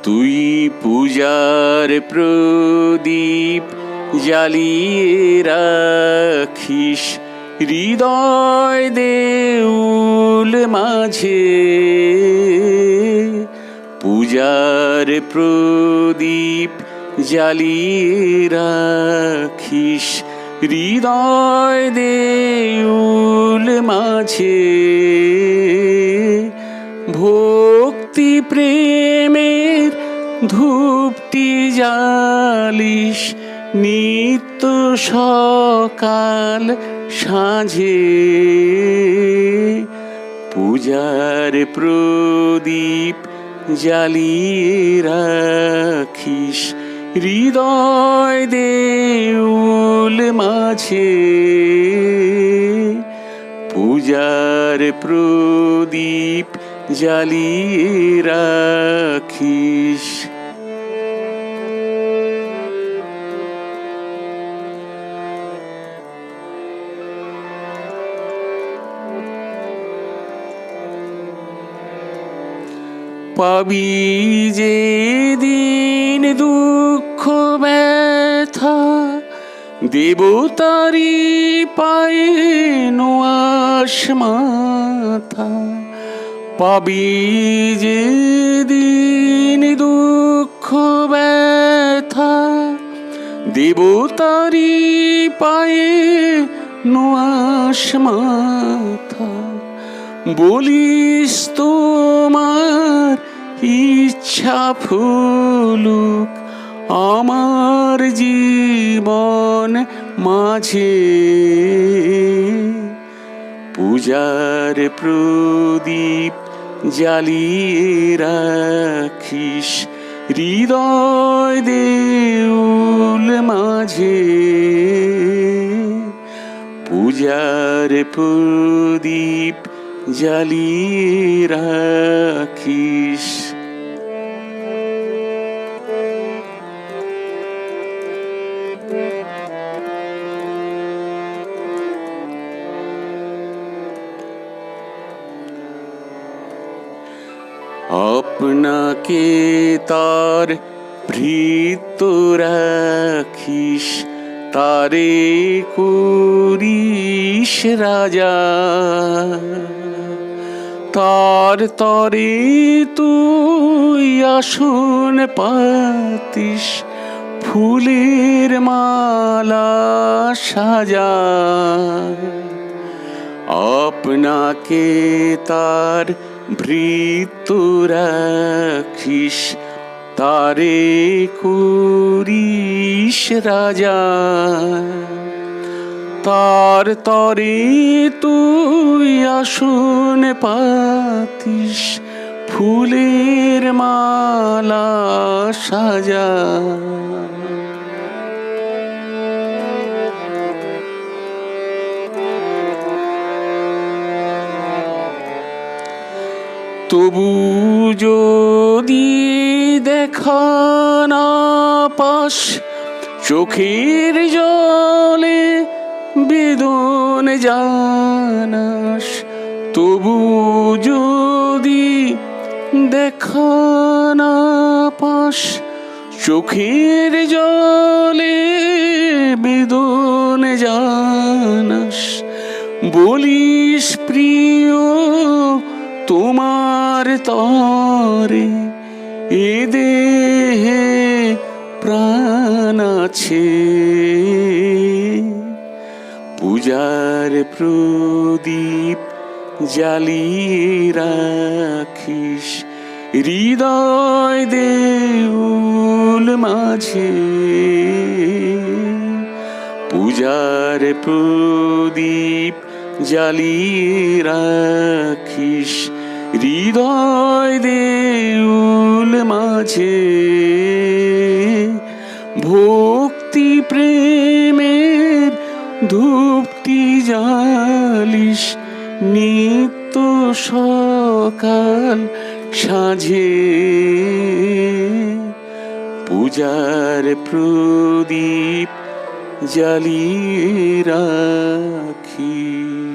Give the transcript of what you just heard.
তুই পূজার প্রদীপ জ্বালিয়ে রাখিস হৃদয় দেউল মাঝে। পূজার প্রদীপ জ্বালিয়ে রাখিস হৃদয় দেউল মাঝে। ভক্তি প্রেমের ধূপটি জ্বালিস নিত্য সকাল সাঁঝে। পূজার প্রদীপ জ্বালিয়ে রাখিস হৃদয় দেউল মাঝে। পূজার প্রদীপ জ্বালিয়ে রাখিস। পাবি যে দিন দুঃখ ব্যথা দেবতারি পায়ে নোয়াস মাথা। পাবি যে দিন দুঃখ ব্যথা দেবতারি পায়ে নোয়াস মাথা। বলিস তোমার ইচ্ছা ফুলুক আমার জীবন মাঝে। পূজার প্রদীপ জ্বালিয়ে রাখিস হৃদয় দেউল মাঝে। পূজার প্রদীপ জ্বালিয়ে রাখিস। আপনাকে তার ভৃত্য রাখিস তারে করিস রাজা। তার তরে তুই আসন পাতিস ফুলের মালা সাজা। আপনাকে তার ভৃত্য রাখিস তারে করিস রাজা। তার তরে তুই আসন পাতিস ফুলের মালা সাজা। তবু যদি দেখা না পাস চোখের জলে বেদন জানাস। তবু যদি দেখা না পাস চোখের জলে বেদন জানাস। বলিস প্রিয় তোমার তরে এ দেহে প্রাণ আছে। পূজার প্রদীপ জ্বালিয়ে রাখিস হৃদয় দেউল মাঝে। পূজার প্রদীপ জ্বালিয়ে রাখিস হৃদয় দেউল মাঝে। ভক্তি প্রেমের ধূপটি জ্বালিস নিত্য সকাল সাঁঝে। পূজার প্রদীপ জ্বালিয়ে রাখিস।